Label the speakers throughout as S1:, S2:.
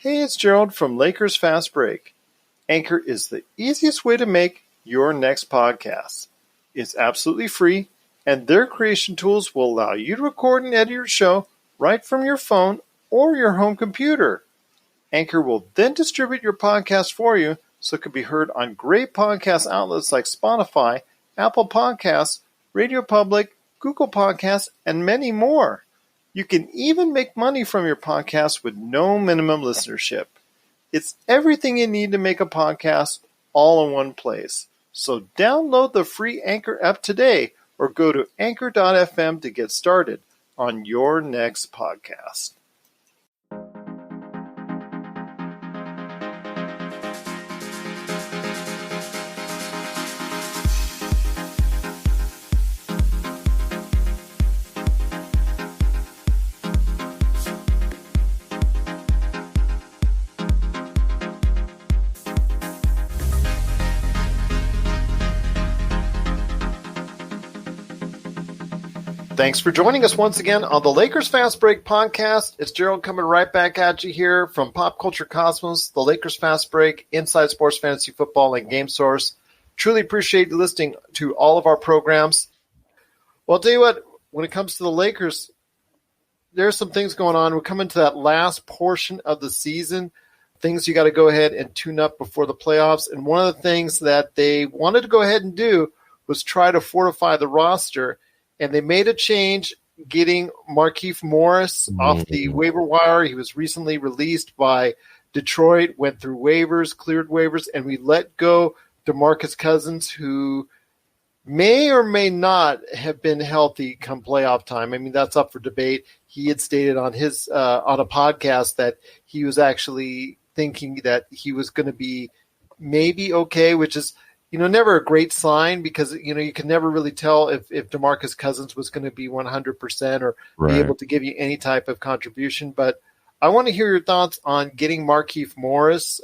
S1: Hey, it's Gerald from Lakers Fast Break. Anchor is the easiest way to make your next podcast. It's absolutely free, and their creation tools will allow you to record and edit your show right from your phone or your home computer. Anchor will then distribute your podcast for you so it can be heard on great podcast outlets like Spotify, Apple Podcasts, Radio Public, Google Podcasts, and many more. You can even make money from your podcast with no minimum listenership. It's everything you need to make a podcast all in one place. So download the free Anchor app today or go to anchor.fm to get started on your next podcast. Thanks for joining us once again on the Lakers Fast Break podcast. It's Gerald coming right back at you here from Pop Culture Cosmos, the Lakers Fast Break, Inside Sports Fantasy Football, and Game Source. Truly appreciate you listening to all of our programs. Well, I'll tell you what, when it comes to the Lakers, there's some things going on. We're coming to that last portion of the season, things you got to go ahead and tune up before the playoffs. And one of the things that they wanted to go ahead and do was try to fortify the roster. And they made a change getting Markieff Morris off the waiver wire. He was recently released by Detroit, went through waivers, cleared waivers, and we let go DeMarcus Cousins, who may or may not have been healthy come playoff time. I mean, that's up for debate. He had stated on his on a podcast that he was actually thinking that he was going to be maybe okay, which is never a great sign because, you can never really tell if DeMarcus Cousins was going to be 100% or be able to give you any type of contribution. But I want to hear your thoughts on getting Markieff Morris,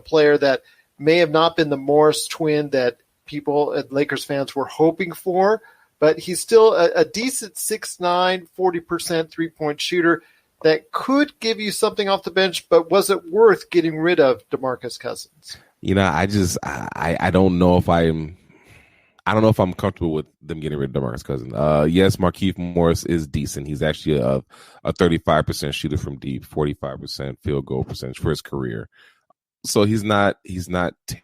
S1: player that may have not been the Morris twin that people, Lakers fans, were hoping for, but he's still a decent 6'9", 40% three-point shooter that could give you something off the bench, but was it worth getting rid of DeMarcus Cousins?
S2: I don't know if I'm comfortable with them getting rid of DeMarcus Cousins. Yes, Markieff Morris is decent. He's actually a 35% shooter from deep, 45% field goal percentage for his career. So he's not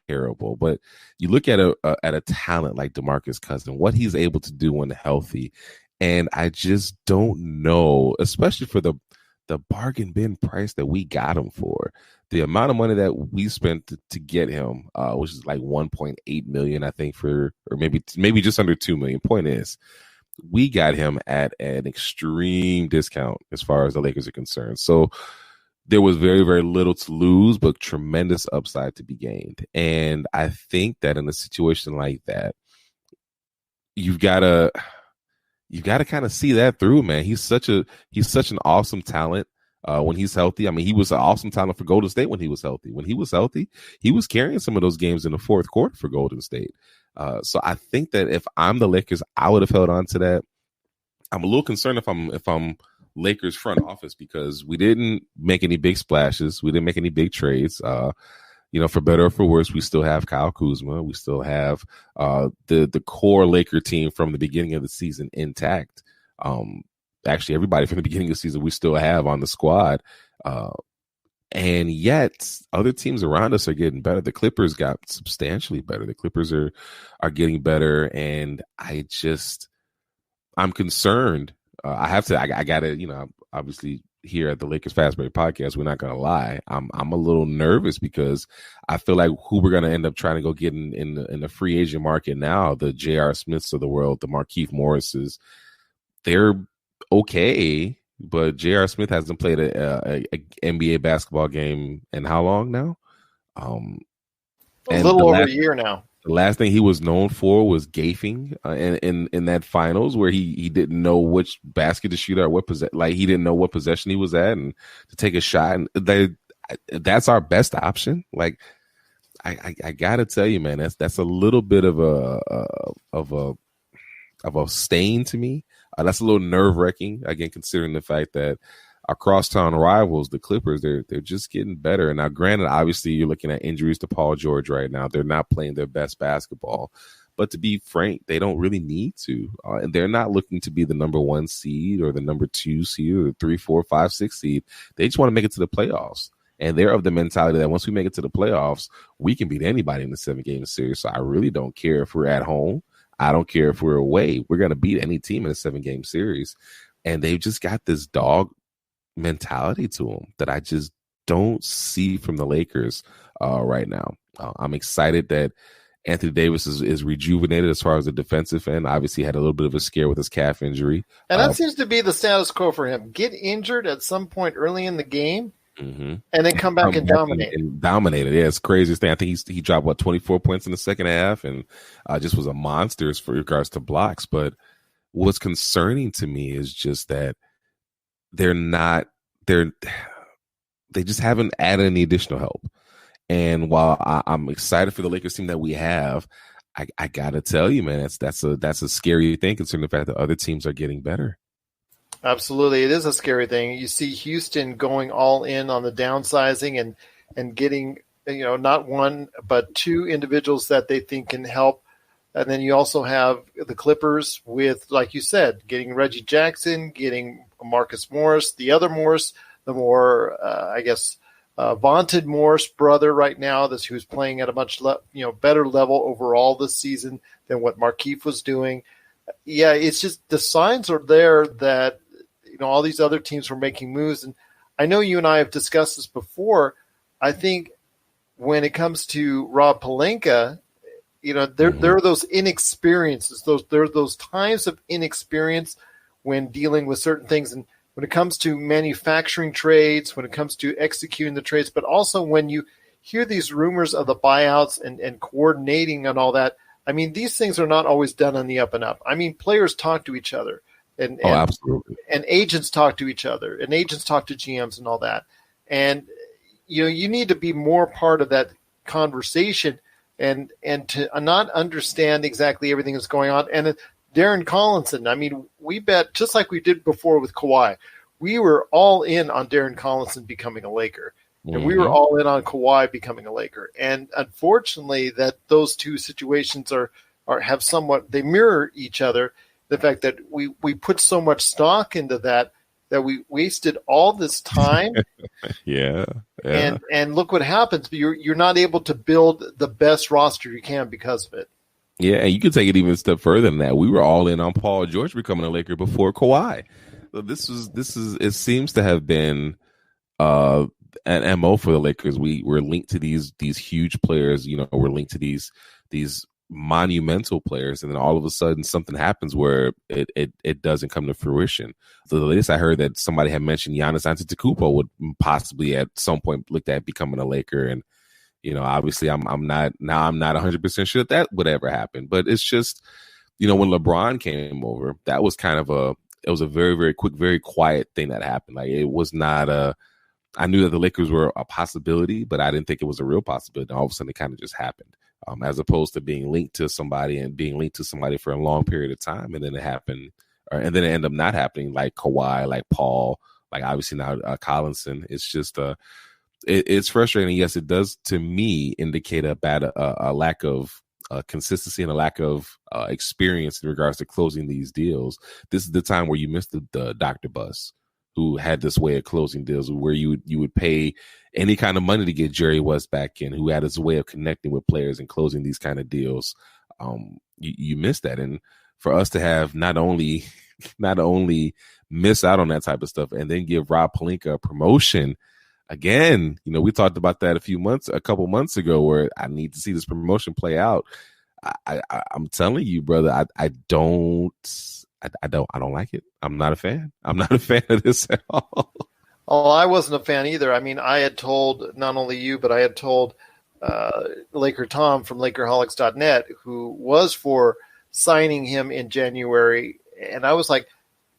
S2: terrible. But you look at a talent like DeMarcus Cousins, what he's able to do when healthy, and I just don't know, especially for the bargain bin price that we got him for. The amount of money that we spent to get him, which is like $1.8 million, I think, or maybe just under $2 million. Point is, we got him at an extreme discount as far as the Lakers are concerned. So there was very, very little to lose, but tremendous upside to be gained. And I think that in a situation like that, you've got to kind of see that through, man. He's such an awesome talent. When he's healthy, I mean, he was an awesome talent for Golden State when he was healthy. When he was healthy, he was carrying some of those games in the fourth quarter for Golden State. So I think that if I'm the Lakers, I would have held on to that. I'm a little concerned if I'm Lakers front office because we didn't make any big splashes. We didn't make any big trades. For better or for worse, we still have Kyle Kuzma. We still have the core Laker team from the beginning of the season intact. Actually, everybody from the beginning of the season we still have on the squad. And yet other teams around us are getting better. The Clippers got substantially better. The Clippers are getting better. And I'm concerned. I got to, obviously here at the Lakers Fast Break podcast, we're not going to lie. I'm a little nervous because I feel like who we're going to end up trying to go get in the free agent market now, the J.R. Smiths of the world, the Markieff Morrises, they're okay, but J.R. Smith hasn't played a NBA basketball game in how long now?
S1: A little over a year now.
S2: The last thing he was known for was gafing in that finals where he didn't know which basket to shoot at, he didn't know what possession he was at and to take a shot. And that's our best option. Like I gotta tell you, man, that's a little bit of a stain to me. That's a little nerve wracking. Again, considering the fact that our crosstown rivals, the Clippers, they're just getting better. And now, granted, obviously, you're looking at injuries to Paul George right now. They're not playing their best basketball. But to be frank, they don't really need to. And they're not looking to be the number 1 seed or the number 2 seed or the 3, 4, 5, 6 seed. They just want to make it to the playoffs. And they're of the mentality that once we make it to the playoffs, we can beat anybody in the 7-game series. So I really don't care if we're at home. I don't care if we're away. We're going to beat any team in a 7-game series. And they've just got this dog mentality to them that I just don't see from the Lakers right now. I'm excited that Anthony Davis is rejuvenated as far as the defensive end. Obviously, had a little bit of a scare with his calf injury.
S1: And that seems to be the status quo for him. Get injured at some point early in the game, and then come back and dominate.
S2: And dominate it. Yeah, it's the craziest thing. I think he dropped, 24 points in the second half and just was a monster as for regards to blocks. But what's concerning to me is just that they just haven't added any additional help. And while I'm excited for the Lakers team that we have, I gotta tell you, man, that's a scary thing considering the fact that other teams are getting better.
S1: Absolutely, it is a scary thing. You see Houston going all in on the downsizing and getting not one but 2 individuals that they think can help. And then you also have the Clippers with, like you said, getting Reggie Jackson, getting Markieff Morris, the other Morris, the more vaunted Morris brother right now, who's playing at a much better level overall this season than what Markieff was doing. Yeah, it's just the signs are there that all these other teams were making moves, and I know you and I have discussed this before. I think when it comes to Rob Pelinka, there are those inexperiences. There are those times of inexperience when dealing with certain things, and when it comes to manufacturing trades, when it comes to executing the trades, but also when you hear these rumors of the buyouts and coordinating and all that. I mean, these things are not always done on the up and up. I mean, players talk to each other, and
S2: absolutely, and
S1: agents talk to each other, and agents talk to GMs and all that. And you need to be more part of that conversation and to not understand exactly everything that's going on. And Darren Collinson, I mean, we bet, just like we did before with Kawhi, we were all in on Darren Collinson becoming a Laker. And we were all in on Kawhi becoming a Laker. And unfortunately, that those two situations have somewhat, they mirror each other. The fact that we put so much stock into that we wasted all this time.
S2: Yeah.
S1: And look what happens. You're not able to build the best roster you can because of it.
S2: Yeah, and you can take it even a step further than that. We were all in on Paul George becoming a Laker before Kawhi. So this is it seems to have been an MO for the Lakers. We're linked to these huge players, we're linked to these monumental players, and then all of a sudden something happens where it doesn't come to fruition. So the latest I heard that somebody had mentioned Giannis Antetokounmpo would possibly at some point look at becoming a Laker, and obviously I'm not 100% sure that would ever happen. But it's just, when LeBron came over, that was kind of it was a very, very quick, very quiet thing that happened. Like, it was not I knew that the Lakers were a possibility, but I didn't think it was a real possibility. And all of a sudden it kind of just happened, as opposed to being linked to somebody and being linked to somebody for a long period of time. And then it happened, and then it ended up not happening, like Kawhi, like Paul, like obviously now Collinson. It's just it's frustrating. Yes, it does to me indicate a lack of consistency and a lack of experience in regards to closing these deals. This is the time where you missed the Dr. Bus, who had this way of closing deals where you would pay any kind of money to get Jerry West back in, who had his way of connecting with players and closing these kind of deals. You missed that. And for us to have not only miss out on that type of stuff and then give Rob Pelinka a promotion again, we talked about that a couple months ago, where I need to see this promotion play out. I'm telling you, brother, I don't like it. I'm not a fan. I'm not a fan of this at all.
S1: Oh, I wasn't a fan either. I mean, I had told not only you, but I had told Laker Tom from Lakerholics.net, who was for signing him in January. And I was like,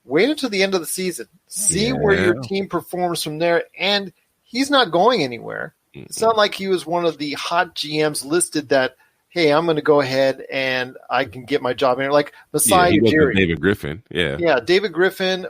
S1: wait until the end of the season. See where your team performs from there. And he's not going anywhere. Mm-hmm. It's not like he was one of the hot GMs listed that, hey, I'm going to go ahead and I can get my job in. Like Masai
S2: he wasn't
S1: Ujiri.
S2: David Griffin. Yeah,
S1: David Griffin.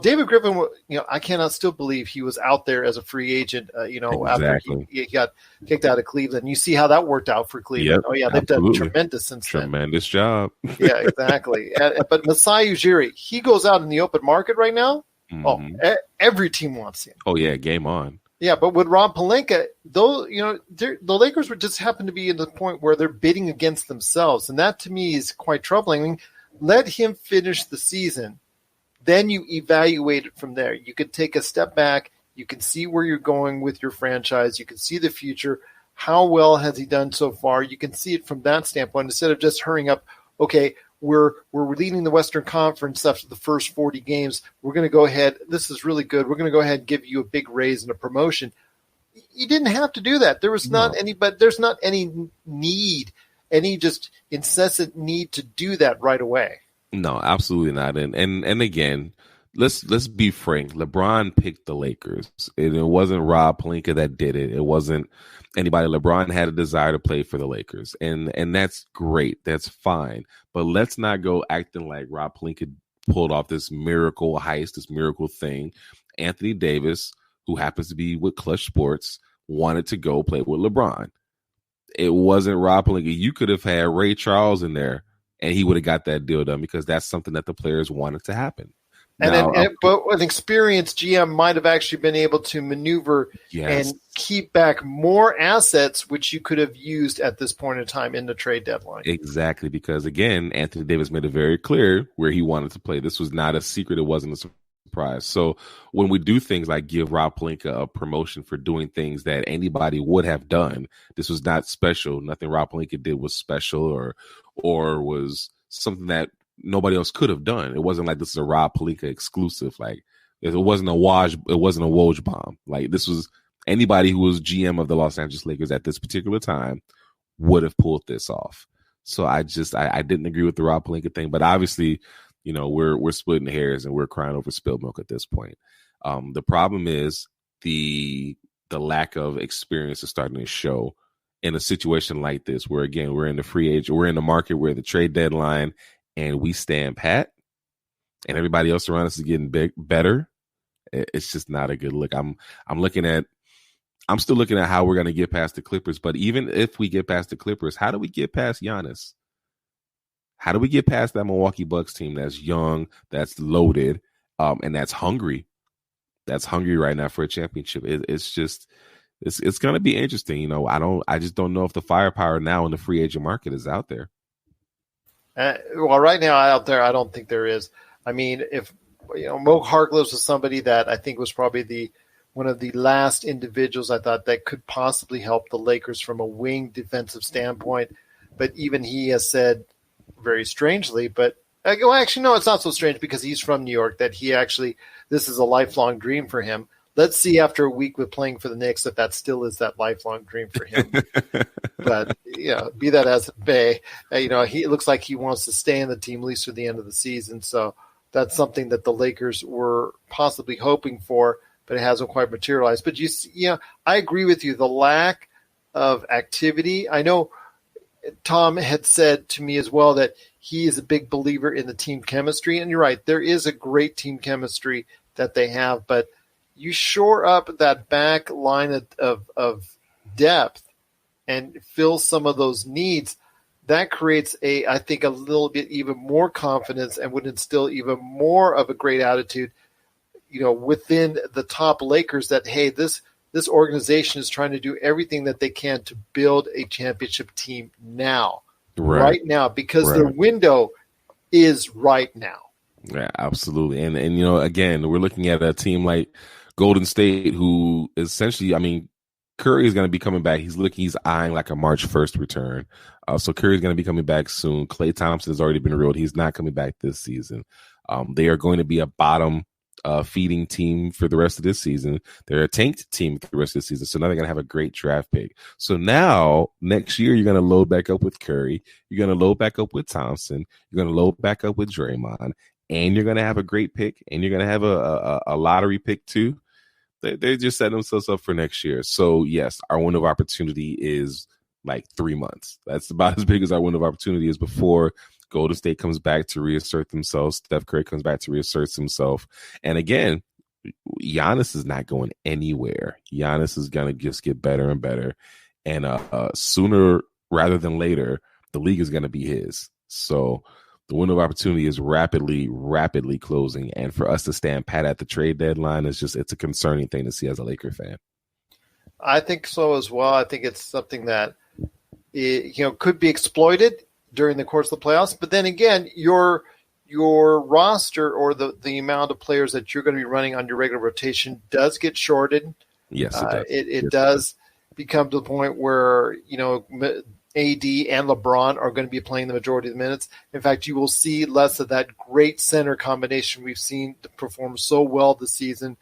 S1: David Griffin, I cannot still believe he was out there as a free agent, after he got kicked out of Cleveland. You see how that worked out for Cleveland. They've done tremendous since then.
S2: Tremendous job.
S1: Yeah, exactly. But Masai Ujiri, he goes out in the open market right now.
S2: Mm-hmm.
S1: Every team wants him.
S2: Oh, yeah, game on.
S1: Yeah, but with Rob Pelinka, the Lakers would just happen to be in the point where they're bidding against themselves, and that to me is quite troubling. I mean, let him finish the season, then you evaluate it from there. You could take a step back. You can see where you're going with your franchise. You can see the future. How well has he done so far? You can see it from that standpoint instead of just hurrying up. Okay, we're leading the Western Conference after the first 40 games. We're going to go ahead. This is really good. We're going to go ahead and give you a big raise and a promotion. You didn't have to do that. There was not any, but there's not any need, any just incessant need to do that right away.
S2: No, absolutely not. And again, let's be frank. LeBron picked the Lakers. It wasn't Rob Pelinka that did it. It wasn't anybody. LeBron had a desire to play for the Lakers, and that's great. That's fine. But let's not go acting like Rob Pelinka pulled off this miracle heist, this miracle thing. Anthony Davis, who happens to be with Clutch Sports, wanted to go play with LeBron. It wasn't Rob Pelinka. You could have had Ray Charles in there, and he would have got that deal done because that's something that the players wanted to happen.
S1: But an experienced GM might have actually been able to maneuver and keep back more assets, which you could have used at this point in time in the trade deadline.
S2: Exactly, because, again, Anthony Davis made it very clear where he wanted to play. This was not a secret. It wasn't a surprise. So when we do things like give Rob Pelinka a promotion for doing things that anybody would have done, this was not special. Nothing Rob Pelinka did was special or was something that nobody else could have done. It wasn't like this is a Rob Pelinka exclusive. Like it wasn't a Woj bomb. Like this was anybody who was GM of the Los Angeles Lakers at this particular time would have pulled this off. So I didn't agree with the Rob Pelinka thing, but obviously, we're splitting hairs and we're crying over spilled milk at this point. The problem is the lack of experience is starting to show in a situation like this, where again we're in the market, we're in the trade deadline, and we stand pat, and everybody else around us is getting better. It's just not a good look. I'm still looking at how we're going to get past the Clippers. But even if we get past the Clippers, how do we get past Giannis? How do we get past that Milwaukee Bucks team that's young, that's loaded, and that's hungry? That's hungry right now for a championship. It's going to be interesting. I just don't know if the firepower now in the free agent market is out there.
S1: Right now out there, I don't think there is. I mean, if Mo Harkless was somebody that I think was probably one of the last individuals I thought that could possibly help the Lakers from a wing defensive standpoint, but even he has said very strangely, but actually, no, it's not so strange because he's from New York that this is a lifelong dream for him. Let's see after a week with playing for the Knicks if that still is that lifelong dream for him. But be that as it may, it looks like he wants to stay in the team at least through the end of the season. So that's something that the Lakers were possibly hoping for, but it hasn't quite materialized. But I agree with you. The lack of activity. I know Tom had said to me as well that he is a big believer in the team chemistry, and you're right. There is a great team chemistry that they have, but you shore up that back line of depth and fill some of those needs. That creates I think a little bit even more confidence and would instill even more of a great attitude, within the top Lakers that, hey, this organization is trying to do everything that they can to build a championship team now, right now, because their window is right now.
S2: Yeah, absolutely. And again, we're looking at a team like Golden State, who essentially, Curry is going to be coming back. He's eyeing like a March 1st return. So Curry's going to be coming back soon. Klay Thompson has already been ruled. He's not coming back this season. They are going to be a bottom feeding team for the rest of this season. They're a tanked team for the rest of the season. So now they're going to have a great draft pick. So now next year, you're going to load back up with Curry. You're going to load back up with Thompson. You're going to load back up with Draymond. And you're going to have a great pick. And you're going to have a lottery pick too. They just set themselves up for next year. So, yes, our window of opportunity is like 3 months. That's about as big as our window of opportunity is before Golden State comes back to reassert themselves. Steph Curry comes back to reassert himself. And again, Giannis is not going anywhere. Giannis is going to just get better and better. And sooner rather than later, the league is going to be his. So the window of opportunity is rapidly closing. And for us to stand pat at the trade deadline it's a concerning thing to see as a Laker fan.
S1: I think so as well. I think it's something that could be exploited during the course of the playoffs. But then again, your roster or the amount of players that you're going to be running on your regular rotation does get shorted.
S2: Yes, it does.
S1: It does become to the point where, AD and LeBron are going to be playing the majority of the minutes. In fact, you will see less of that great center combination we've seen perform so well this season.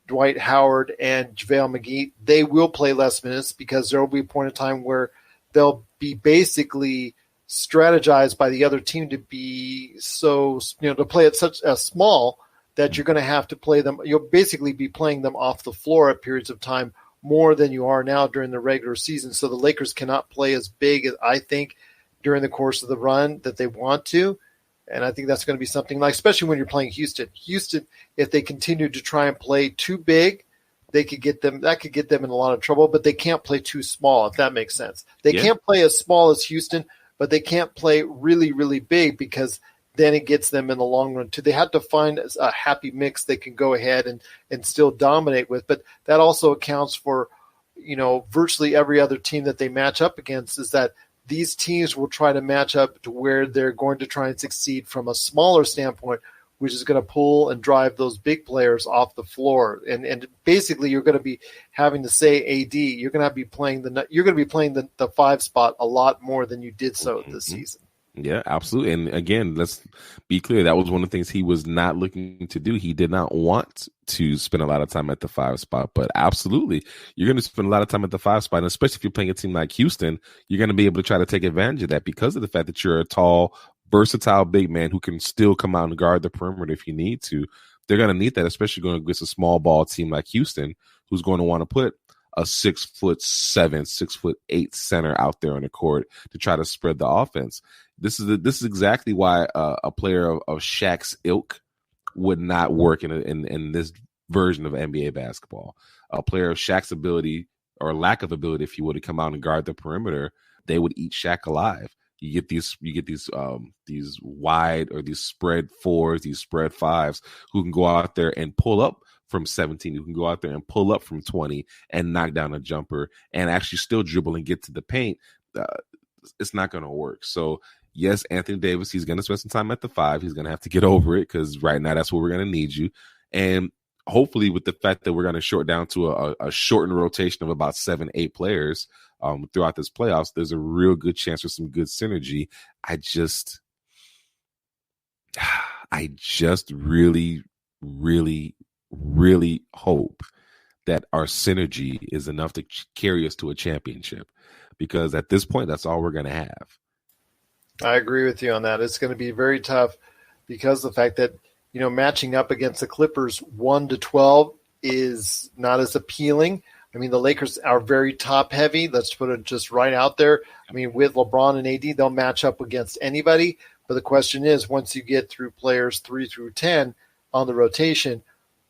S1: Dwight Howard and JaVale McGee, they will play less minutes because there will be a point in time where they'll be basically strategized by the other team to be to play at such a small that you're going to have to play them. You'll basically be playing them off the floor at periods of time more than you are now during the regular season. So the Lakers cannot play as big as I think during the course of the run that they want to. And I think that's going to be something like, especially when you're playing Houston. Houston, if they continue to try and play too big, that could get them in a lot of trouble, but they can't play too small, if that makes sense. They can't play as small as Houston, but they can't play really, really big because then it gets them in the long run too. They have to find a happy mix they can go ahead and still dominate with. But that also accounts for, virtually every other team that they match up against is that these teams will try to match up to where they're going to try and succeed from a smaller standpoint, which is going to pull and drive those big players off the floor. And basically you're going to be having to say AD, you're going to be playing the 5 spot a lot more than you did so this season.
S2: Yeah, absolutely. And again, let's be clear. That was one of the things he was not looking to do. He did not want to spend a lot of time at the 5 spot, but absolutely, you're going to spend a lot of time at the 5 spot. And especially if you're playing a team like Houston, you're going to be able to try to take advantage of that because of the fact that you're a tall, versatile big man who can still come out and guard the perimeter if you need to. They're going to need that, especially going against a small ball team like Houston, who's going to want to put a 6'7", 6'8" center out there on the court to try to spread the offense. This is exactly why a player of Shaq's ilk would not work in this version of NBA basketball. A player of Shaq's ability or lack of ability, if you would, to come out and guard the perimeter, they would eat Shaq alive. You get these wide or these spread 4s, these spread 5s who can go out there and pull up from 17, who can go out there and pull up from 20 and knock down a jumper and actually still dribble and get to the paint. It's not going to work. So yes, Anthony Davis, he's going to spend some time at the 5. He's going to have to get over it because right now that's where we're going to need you. And hopefully with the fact that we're going to short down to a shortened rotation of about 7-8 players throughout this playoffs, there's a real good chance for some good synergy. I just really, really, really hope that our synergy is enough to carry us to a championship, because at this point, that's all we're going to have.
S1: I agree with you on that. It's going to be very tough because of the fact that, matching up against the Clippers 1-12 is not as appealing. I mean, the Lakers are very top heavy. Let's put it just right out there. I mean, with LeBron and AD, they'll match up against anybody. But the question is, once you get through players 3 through 10 on the rotation,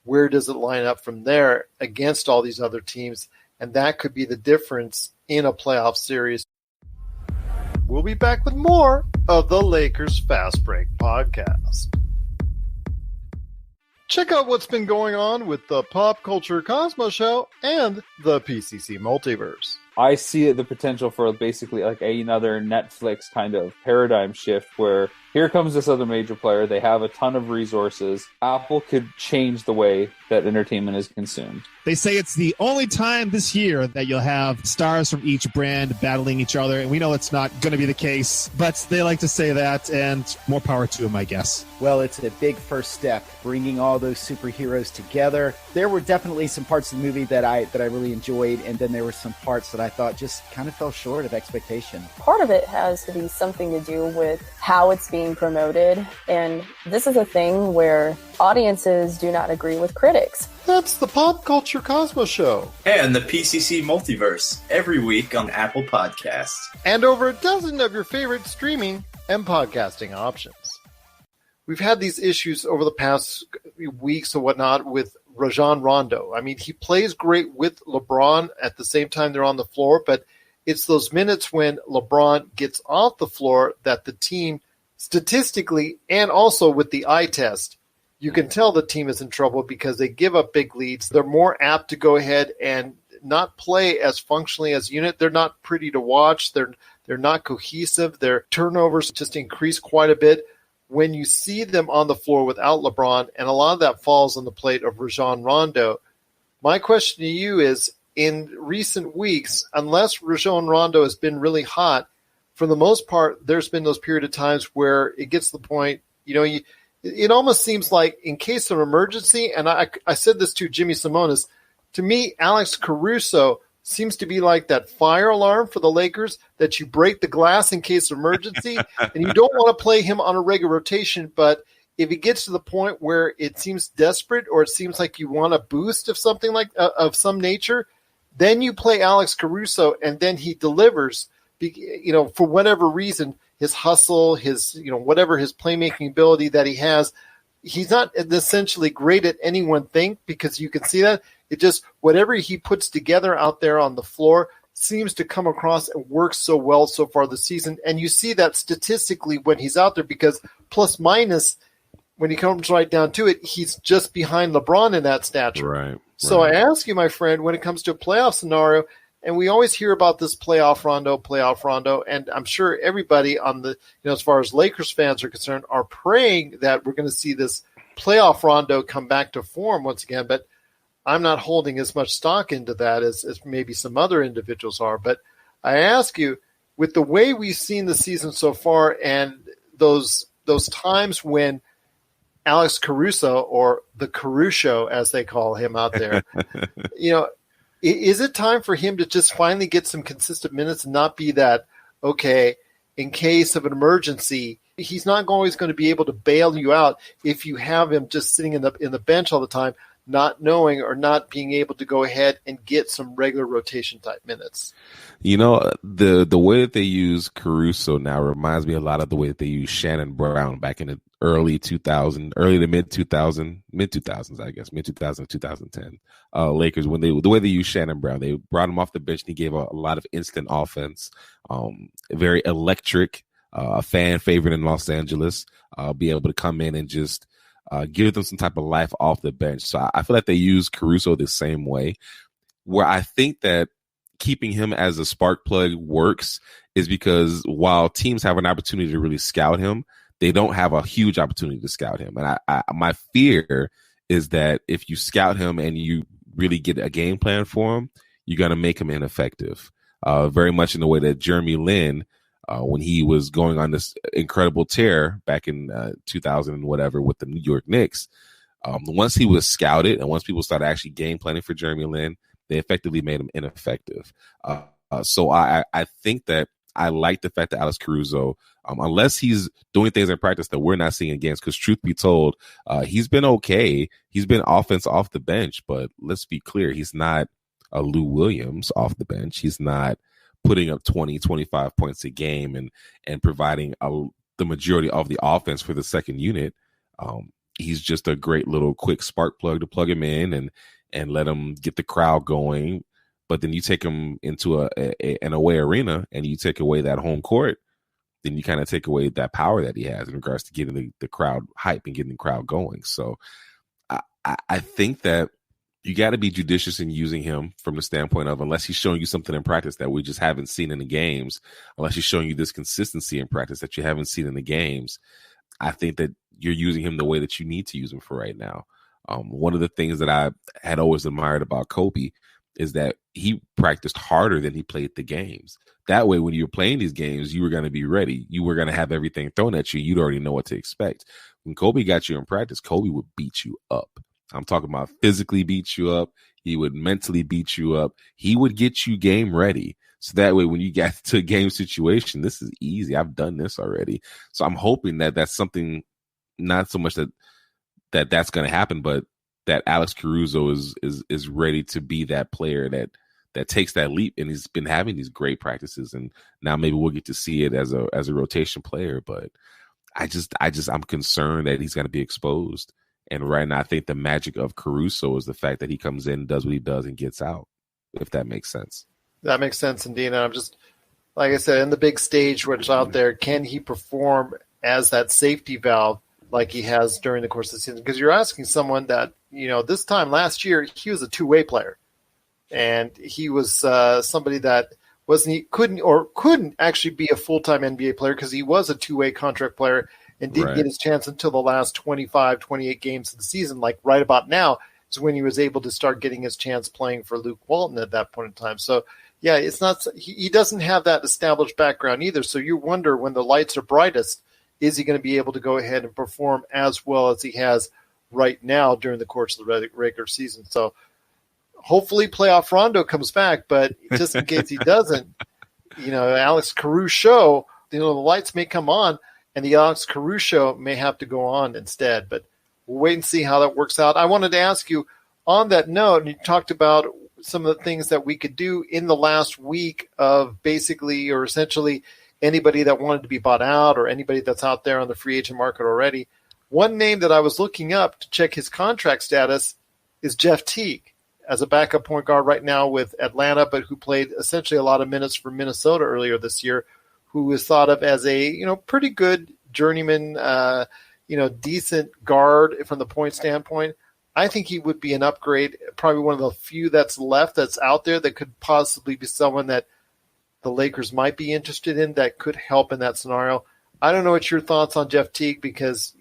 S1: where does it line up from there against all these other teams? And that could be the difference in a playoff series. We'll be back with more of the Lakers Fast Break podcast. Check out what's been going on with the Pop Culture Cosmos Show and the PCC Multiverse.
S3: I see the potential for basically like another Netflix kind of paradigm shift where here comes this other major player. They have a ton of resources. Apple could change the way that entertainment is consumed.
S4: They say it's the only time this year that you'll have stars from each brand battling each other, and we know it's not going to be the case, but they like to say that, and more power to them, I guess.
S5: Well, it's a big first step, bringing all those superheroes together. There were definitely some parts of the movie that I really enjoyed, and then there were some parts that I thought just kind of fell short of expectation.
S6: Part of it has to be something to do with how it's being promoted. And this is a thing where audiences do not agree with critics.
S1: That's the Pop Culture Cosmos Show.
S7: And the PCC Multiverse, every week on Apple Podcasts.
S1: And over a dozen of your favorite streaming and podcasting options. We've had these issues over the past weeks or whatnot with Rajon Rondo. I mean, he plays great with LeBron at the same time they're on the floor, but it's those minutes when LeBron gets off the floor that the team, statistically and also with the eye test, you can tell the team is in trouble because they give up big leads. They're more apt to go ahead and not play as functionally as a unit. They're not pretty to watch. They're not cohesive. Their turnovers just increase quite a bit when you see them on the floor without LeBron, and a lot of that falls on the plate of Rajon Rondo. My question to you is, in recent weeks, unless Rajon Rondo has been really hot, for the most part, there's been those period of times where it gets to the point, it almost seems like in case of emergency, and I said this to Jimmy Simonis, to me, Alex Caruso seems to be like that fire alarm for the Lakers that you break the glass in case of emergency, and you don't want to play him on a regular rotation, but if it gets to the point where it seems desperate or it seems like you want a boost of something like of some nature, then you play Alex Caruso, and then he delivers, for whatever reason, his hustle, his, whatever his playmaking ability that he has. He's not essentially great at any one thing because you can see that. It just, whatever he puts together out there on the floor seems to come across and work so well so far this season. And you see that statistically when he's out there because plus minus, when he comes right down to it, he's just behind LeBron in that stature.
S2: Right.
S1: So I ask you, my friend, when it comes to a playoff scenario, and we always hear about this playoff Rondo, and I'm sure everybody on the, as far as Lakers fans are concerned, are praying that we're going to see this playoff Rondo come back to form once again. But I'm not holding as much stock into that as maybe some other individuals are. But I ask you, with the way we've seen the season so far and those times when Alex Caruso, or the Caruso as they call him out there, is it time for him to just finally get some consistent minutes and not be that, okay, in case of an emergency, he's not always going to be able to bail you out if you have him just sitting in the bench all the time, not knowing or not being able to go ahead and get some regular rotation type minutes.
S2: The way that they use Caruso now reminds me a lot of the way that they used Shannon Brown back in the early to mid 2000s, I guess, mid 2000 2010 Lakers, when the way they used Shannon Brown. They brought him off the bench and he gave a lot of instant offense, very electric, a fan favorite in Los Angeles, be able to come in and just give them some type of life off the bench. So I feel like they use Caruso the same way, where I think that keeping him as a spark plug works is because while teams have an opportunity to really scout him, they don't have a huge opportunity to scout him. And my fear is that if you scout him and you really get a game plan for him, you're going to make him ineffective. Very much in the way that Jeremy Lin, when he was going on this incredible tear back in 2000 and whatever with the New York Knicks, once he was scouted and once people started actually game planning for Jeremy Lin, they effectively made him ineffective. So I think that I like the fact that Alex Caruso, unless he's doing things in practice that we're not seeing in games, because truth be told, he's been okay. He's been offense off the bench, but let's be clear, he's not a Lou Williams off the bench. He's not putting up 20, 25 points a game and providing the majority of the offense for the second unit. He's just a great little quick spark plug to plug him in and let him get the crowd going. But then you take him into an away arena and you take away that home court, then you kind of take away that power that he has in regards to getting the crowd hype and getting the crowd going. So I think that you got to be judicious in using him from the standpoint of, unless he's showing you something in practice that we just haven't seen in the games, unless he's showing you this consistency in practice that you haven't seen in the games, I think that you're using him the way that you need to use him for right now. One of the things that I had always admired about Kobe is that he practiced harder than he played the games. That way, when you were playing these games, you were going to be ready. You were going to have everything thrown at you. You'd already know what to expect. When Kobe got you in practice, Kobe would beat you up. I'm talking about physically beat you up. He would mentally beat you up. He would get you game ready. So that way, when you get to a game situation, this is easy. I've done this already. So I'm hoping that that's something, not so much that's going to happen, but that Alex Caruso is ready to be that player that takes that leap. And he's been having these great practices, and now maybe we'll get to see it as a rotation player. But I'm concerned that he's going to be exposed. And right now, I think the magic of Caruso is the fact that he comes in, does what he does, and gets out, if that makes sense.
S1: That makes sense, indeed. And I'm just, like I said, in the big stage which is out there, can he perform as that safety valve like he has during the course of the season? Because you're asking someone that, this time last year, he was a two-way player. And he was somebody that couldn't actually be a full-time NBA player because he was a two-way contract player and didn't get his chance until the last 25, 28 games of the season. Like right about now is when he was able to start getting his chance playing for Luke Walton at that point in time. So, yeah, it's not. He doesn't have that established background either. So you wonder, when the lights are brightest, is he going to be able to go ahead and perform as well as he has right now during the course of the regular season? So hopefully playoff Rondo comes back, but just in case he doesn't, Alex Caruso, the lights may come on and the Alex Caruso may have to go on instead. But we'll wait and see how that works out. I wanted to ask you on that note, and you talked about some of the things that we could do in the last week of basically or essentially anybody that wanted to be bought out or anybody that's out there on the free agent market already. One name that I was looking up to check his contract status is Jeff Teague, as a backup point guard right now with Atlanta, but who played essentially a lot of minutes for Minnesota earlier this year, who is thought of as a, pretty good journeyman, decent guard from the point standpoint. I think he would be an upgrade, probably one of the few that's left that's out there that could possibly be someone that the Lakers might be interested in that could help in that scenario. I don't know what your thoughts on Jeff Teague, because,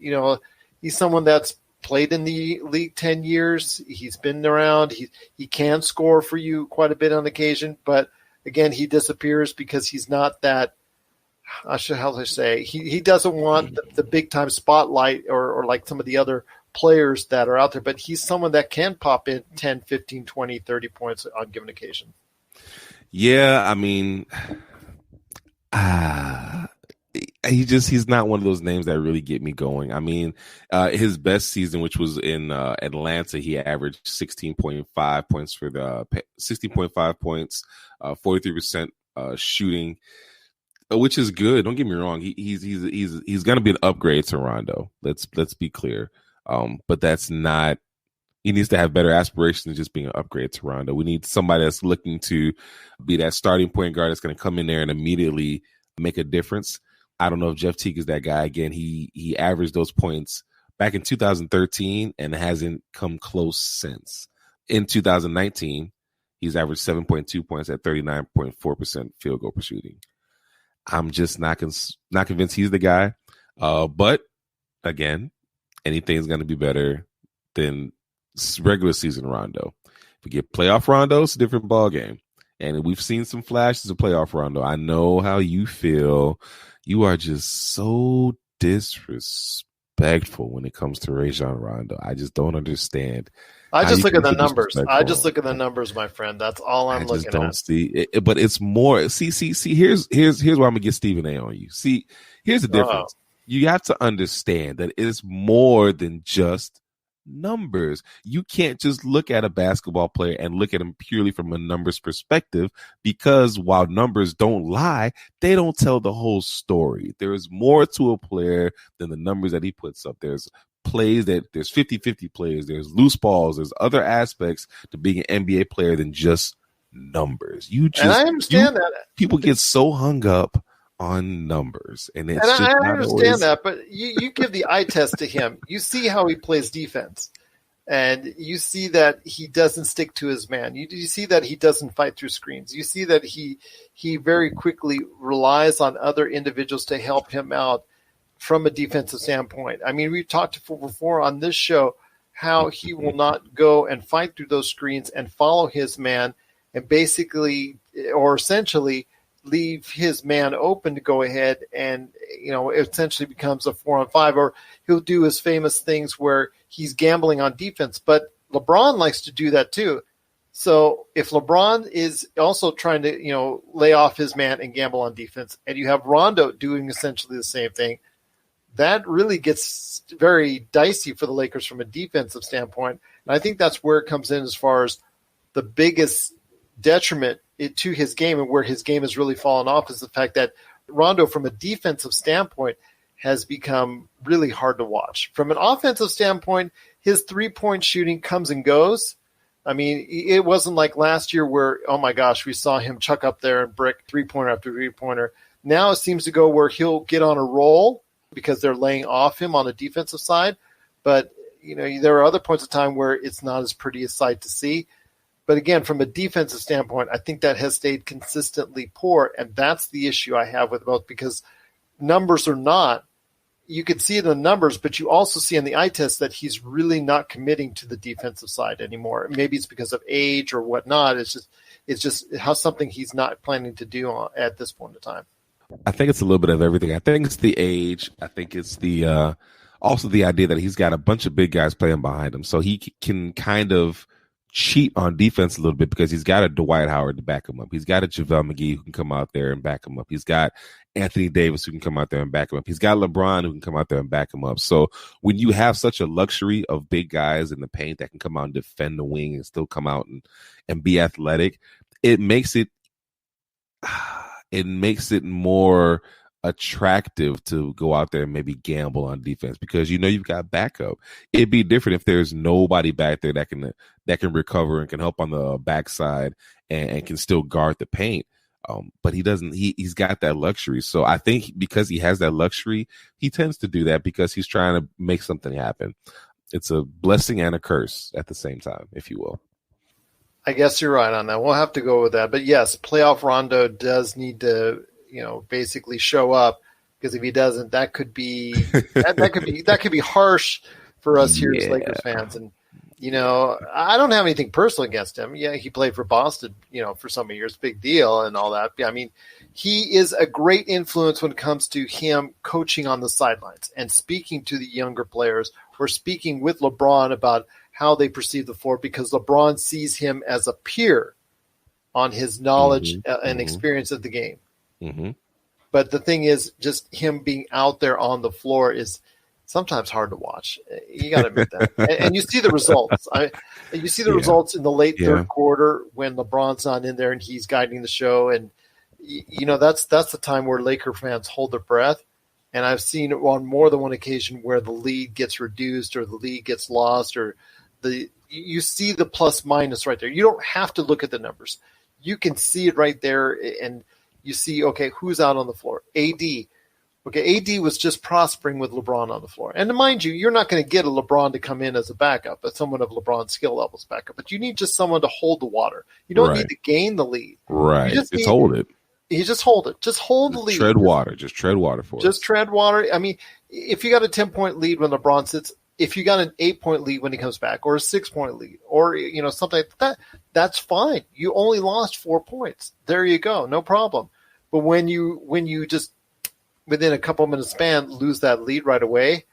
S1: he's someone that's played in the league 10 years. He's been around. He can score for you quite a bit on occasion, but again, he disappears because he's not that, how should I say, he doesn't want the big time spotlight or like some of the other players that are out there, but he's someone that can pop in 10, 15, 20, 30 points on given occasion.
S2: Yeah, I mean, he's not one of those names that really get me going. I mean, his best season, which was in Atlanta, he averaged 16.5 points for the 16.5 points, 43% shooting, which is good. Don't get me wrong. He's going to be an upgrade to Rondo. Let's be clear. But that's not. He needs to have better aspirations than just being an upgrade to Rondo. We need somebody that's looking to be that starting point guard that's going to come in there and immediately make a difference. I don't know if Jeff Teague is that guy. Again, he averaged those points back in 2013 and hasn't come close since. In 2019, he's averaged 7.2 points at 39.4% field goal per shooting. I'm just not convinced he's the guy. But again, anything's going to be better than regular season Rondo. If we get playoff Rondo, it's a different ball game. And we've seen some flashes of playoff Rondo. I know how you feel. You are just so disrespectful when it comes to Rajon Rondo. I just don't understand.
S1: I just look at the numbers. I just look at the numbers, my friend. That's all I'm looking at. I just don't see it, but it's more. See. Here's where I'm gonna get Stephen A on you. See, here's the difference. You have to understand that it's more than just numbers. You can't just look at a basketball player and look at him purely from a numbers perspective, because while numbers don't lie, they don't tell the whole story. There is more to a player than the numbers that he puts up. There's plays that there's 50-50 plays, there's loose balls, there's other aspects to being an NBA player than just numbers. And I understand that people get so hung up on numbers, and it's just I understand that, but you give the eye test to him. You see how he plays defense, and you see that he doesn't stick to his man. You see that he doesn't fight through screens. You see that he very quickly relies on other individuals to help him out from a defensive standpoint. I mean, we've talked before on this show how he will not go and fight through those screens and follow his man and basically or essentially leave his man open to go ahead and, it essentially becomes a 4-on-5, or he'll do his famous things where he's gambling on defense. But LeBron likes to do that too. So if LeBron is also trying to, lay off his man and gamble on defense, and you have Rondo doing essentially the same thing, that really gets very dicey for the Lakers from a defensive standpoint. And I think that's where it comes in as far as the biggest detriment to his game and where his game has really fallen off is the fact that Rondo, from a defensive standpoint, has become really hard to watch. From an offensive standpoint, his three-point shooting comes and goes. I mean, it wasn't like last year where, oh my gosh, we saw him chuck up there and brick three-pointer after three-pointer. Now it seems to go where he'll get on a roll because they're laying off him on the defensive side. But, there are other points of time where it's not as pretty a sight to see. But again, from a defensive standpoint, I think that has stayed consistently poor, and that's the issue I have with both because numbers or not, you could see it in the numbers, but you also see in the eye test that he's really not committing to the defensive side anymore. Maybe it's because of age or whatnot. It's just how something he's not planning to do at this point in time.
S2: I think it's a little bit of everything. I think it's the age. I think it's the also the idea that he's got a bunch of big guys playing behind him, so he can kind of cheat on defense a little bit because he's got a Dwight Howard to back him up. He's got a JaVale McGee who can come out there and back him up. He's got Anthony Davis who can come out there and back him up. He's got LeBron who can come out there and back him up. So when you have such a luxury of big guys in the paint that can come out and defend the wing and still come out and be athletic, it makes it more attractive to go out there and maybe gamble on defense because you've got backup. It'd be different if there's nobody back there that can recover and can help on the backside and can still guard the paint. But he doesn't. He's got that luxury. So I think because he has that luxury, he tends to do that because he's trying to make something happen. It's a blessing and a curse at the same time, if you will.
S1: I guess you're right on that. We'll have to go with that. But yes, playoff Rondo does need to basically show up because if he doesn't, that could be that could be harsh for us here as Lakers fans. And I don't have anything personal against him. Yeah, he played for Boston, for so many years, big deal and all that. I mean, he is a great influence when it comes to him coaching on the sidelines and speaking to the younger players or speaking with LeBron about how they perceive the floor because LeBron sees him as a peer on his knowledge and experience of the game. Mm-hmm. But the thing is, just him being out there on the floor is sometimes hard to watch. You got to admit that. And you see the results. You see the results in the late third quarter when LeBron's not in there and he's guiding the show. And, that's the time where Laker fans hold their breath. And I've seen it on more than one occasion where the lead gets reduced or the lead gets lost or you see the plus minus right there. You don't have to look at the numbers. You can see it right there and you see, okay, who's out on the floor? AD. Okay, AD was just prospering with LeBron on the floor. And mind you, you're not going to get a LeBron to come in as a backup, but someone of LeBron's skill levels backup. But you need just someone to hold the water. You don't need to gain the lead.
S2: Right. Just hold it.
S1: You just hold it. Just hold the lead.
S2: Tread water. Just tread water for us.
S1: Just tread water. I mean, if you got a 10-point lead when LeBron sits, if you got an 8-point lead when he comes back or a 6-point lead or, something like that, that's fine. You only lost 4 points. There you go. No problem. But when you just within a couple minutes span lose that lead right away,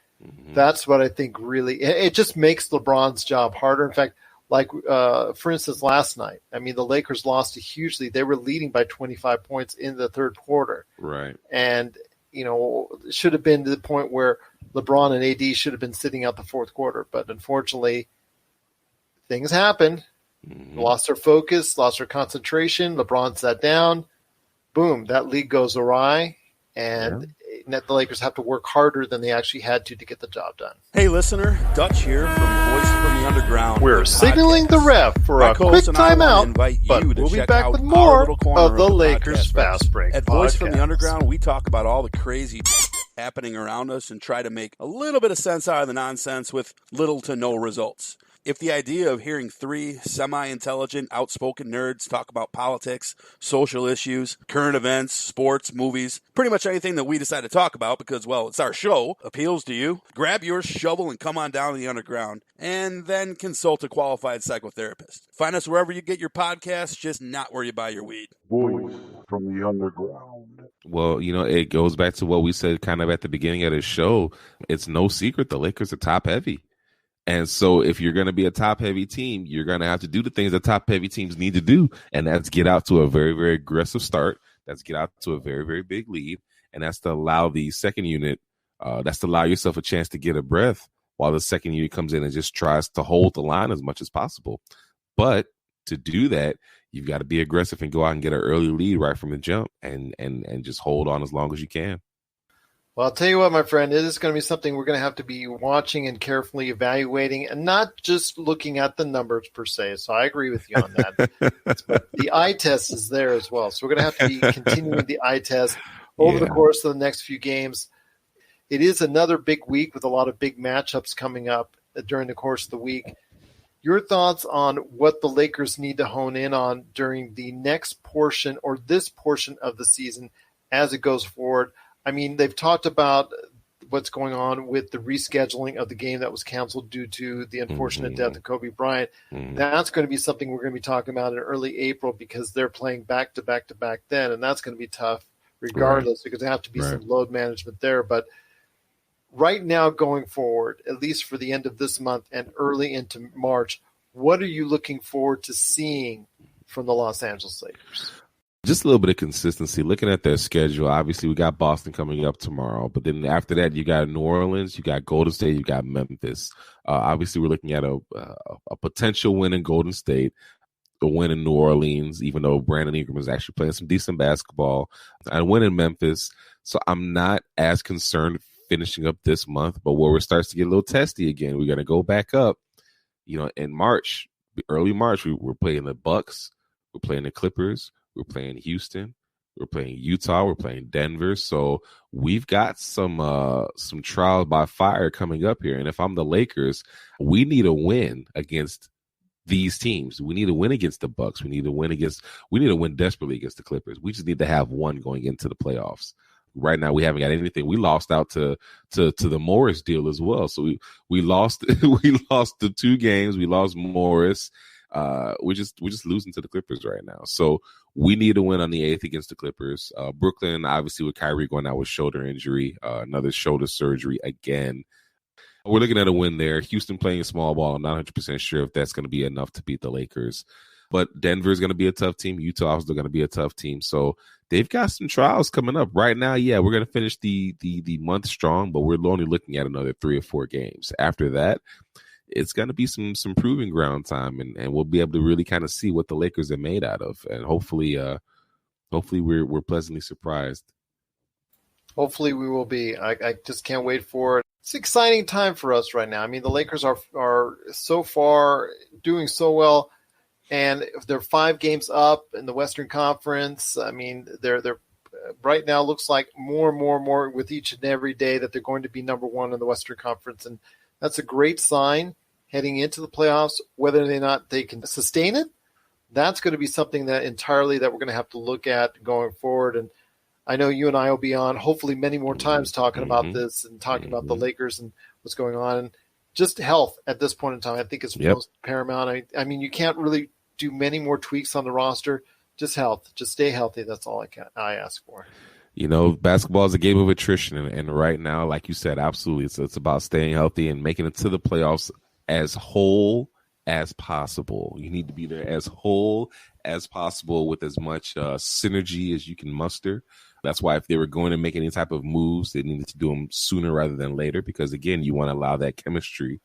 S1: that's what I think really it just makes LeBron's job harder. In fact, like for instance, last night, I mean, the Lakers lost a huge lead. They were leading by 25 points in the third quarter.
S2: Right.
S1: And, it should have been to the point where LeBron and AD should have been sitting out the fourth quarter. But unfortunately, things happened. Lost their focus, lost their concentration. LeBron sat down. Boom, that league goes awry, and the Lakers have to work harder than they actually had to get the job done.
S8: Hey, listener, Dutch here from Voice from the Underground.
S1: We're signaling the ref for a quick timeout, but we'll be back with more of the Lakers Fast Break
S8: At Voice from the Underground, we talk about all the crazy happening around us and try to make a little bit of sense out of the nonsense with little to no results. If the idea of hearing three semi-intelligent, outspoken nerds talk about politics, social issues, current events, sports, movies, pretty much anything that we decide to talk about because, well, it's our show, appeals to you, grab your shovel and come on down to the Underground, and then consult a qualified psychotherapist. Find us wherever you get your podcasts, just not where you buy your weed.
S9: Voice from the Underground.
S2: Well, it goes back to what we said kind of at the beginning of the show. It's no secret the Lakers are top heavy. And so if you're going to be a top-heavy team, you're going to have to do the things that top-heavy teams need to do, and that's get out to a very, very aggressive start. That's get out to a very, very big lead, and that's to allow the second unit, that's to allow yourself a chance to get a breath while the second unit comes in and just tries to hold the line as much as possible. But to do that, you've got to be aggressive and go out and get an early lead right from the jump and just hold on as long as you can.
S1: Well, I'll tell you what, my friend, it is going to be something we're going to have to be watching and carefully evaluating and not just looking at the numbers per se. So I agree with you on that. But the eye test is there as well. So we're going to have to be continuing the eye test over the course of the next few games. It is another big week with a lot of big matchups coming up during the course of the week. Your thoughts on what the Lakers need to hone in on during the next portion or this portion of the season as it goes forward? I mean, they've talked about what's going on with the rescheduling of the game that was canceled due to the unfortunate death of Kobe Bryant. That's going to be something we're going to be talking about in early April because they're playing back-to-back then, and that's going to be tough regardless because there have to be some load management there. But right now going forward, at least for the end of this month and early into March, what are you looking forward to seeing from the Los Angeles Lakers?
S2: Just a little bit of consistency. Looking at their schedule, obviously we got Boston coming up tomorrow, but then after that you got New Orleans, you got Golden State, you got Memphis. Obviously we're looking at a potential win in Golden State, a win in New Orleans, even though Brandon Ingram is actually playing some decent basketball, and a win in Memphis. So I'm not as concerned finishing up this month, but where it starts to get a little testy again, we're going to go back up. In March, early March, we're playing the Bucks, we're playing the Clippers, we're playing Houston, we're playing Utah, we're playing Denver. So we've got some trials by fire coming up here. And if I'm the Lakers, we need a win against these teams. We need to win against the Bucks. We need to win desperately against the Clippers. We just need to have one going into the playoffs. Right now, we haven't got anything. We lost out to the Morris deal as well. So we lost the 2 games. We lost Morris. We're just losing to the Clippers right now. So we need to win on the 8th against the Clippers. Brooklyn, obviously, with Kyrie going out with shoulder injury, another shoulder surgery again. We're looking at a win there. Houston playing small ball. I'm not 100% sure if that's going to be enough to beat the Lakers. But Denver is going to be a tough team. Utah is still going to be a tough team. So they've got some trials coming up. Right now, we're going to finish the month strong, but we're only looking at another 3 or 4 games. After that, it's going to be some proving ground time, and we'll be able to really kind of see what the Lakers are made out of. And hopefully we're pleasantly surprised.
S1: Hopefully we will be. I just can't wait for it. It's an exciting time for us right now. I mean, the Lakers are so far doing so well. And if they're 5 games up in the Western Conference, I mean, they're right now looks like more and more with each and every day that they're going to be number 1 in the Western Conference. And that's a great sign heading into the playoffs. Whether or not they can sustain it, that's going to be something that entirely that we're going to have to look at going forward. And I know you and I will be on hopefully many more times talking about this and talking about the Lakers and what's going on. And just health at this point in time, I think is most paramount. I mean, you can't really do many more tweaks on the roster. Just health. Just stay healthy. That's all I ask for.
S2: Basketball is a game of attrition, and right now, like you said, absolutely, it's about staying healthy and making it to the playoffs as whole as possible. You need to be there as whole as possible with as much synergy as you can muster. That's why if they were going to make any type of moves, they needed to do them sooner rather than later, because, again, you want to allow that chemistry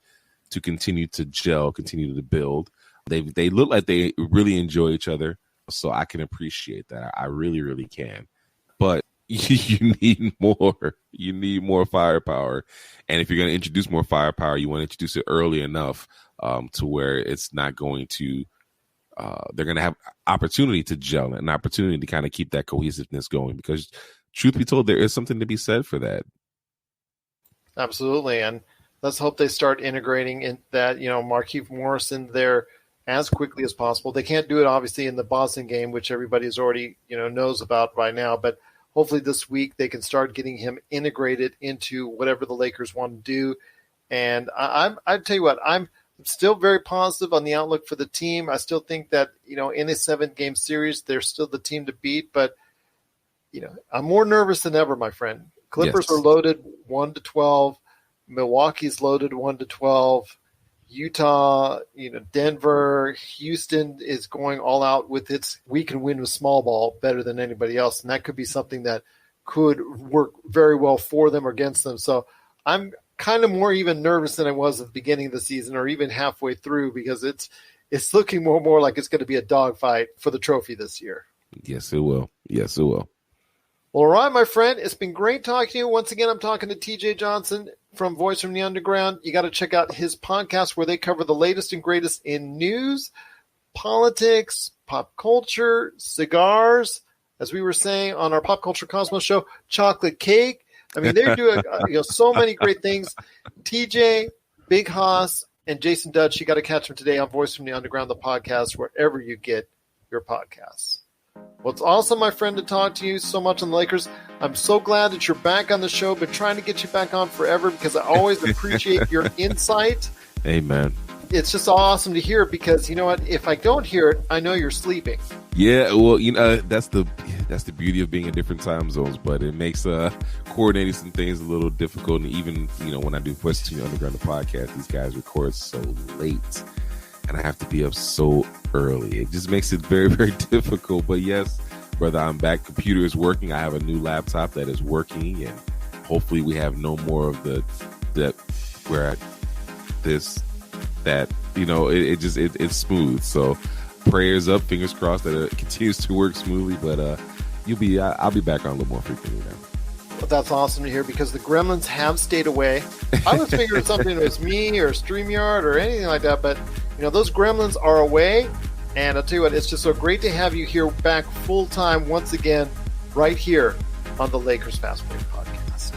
S2: to continue to gel, continue to build. They look like they really enjoy each other, so I can appreciate that. I really, really can. But you need more. You need more firepower. And if you're going to introduce more firepower, you want to introduce it early enough to where it's not going to they're going to have opportunity to gel and an opportunity to kind of keep that cohesiveness going, because truth be told, there is something to be said for that.
S1: Absolutely. And let's hope they start integrating in that, Markieff Morris in there as quickly as possible. They can't do it obviously in the Boston game, which everybody's already, knows about by now, but hopefully this week they can start getting him integrated into whatever the Lakers want to do. And I tell you what, I'm still very positive on the outlook for the team. I still think that, in a 7-game series, they're still the team to beat, but I'm more nervous than ever, my friend. Clippers are loaded 1-12. Milwaukee's loaded 1-12. Utah, Denver, Houston is going all out with its we can win with small ball better than anybody else. And that could be something that could work very well for them or against them. So I'm kind of more even nervous than I was at the beginning of the season or even halfway through because it's looking more and more like it's going to be a dogfight for the trophy this year.
S2: Yes, it will. Yes, it will.
S1: Well, all right, my friend. It's been great talking to you. Once again, I'm talking to TJ Johnson from Voice from the Underground. You got to check out his podcast where they cover the latest and greatest in news, politics, pop culture, cigars, as we were saying on our Pop Culture Cosmos show, chocolate cake. I mean, they're doing so many great things. TJ, Big Haas, and Jason Dutch, you got to catch them today on Voice from the Underground, the podcast, wherever you get your podcasts. Well, it's awesome, my friend, to talk to you so much on the Lakers. I'm so glad that you're back on the show. Been trying to get you back on forever because I always appreciate your insight.
S2: Amen.
S1: It's just awesome to hear because, you know what, if I don't hear it, I know you're sleeping.
S2: Yeah, well, that's the beauty of being in different time zones, but it makes coordinating some things a little difficult. And even, when I do Voice from the Underground, the podcast, these guys record so late. And I have to be up so early. It just makes it very, very difficult. But yes, brother, I'm back. Computer is working. I have a new laptop that is working, and hopefully we have no more of it's smooth. So prayers up, fingers crossed that it continues to work smoothly. But I'll be back on a little more frequently now.
S1: Well, that's awesome to hear because the gremlins have stayed away. I was figuring something was me or StreamYard or anything like that, but those gremlins are away. And I'll tell you what, it's just so great to have you here back full time once again, right here on the Lakers Fast Break Podcast.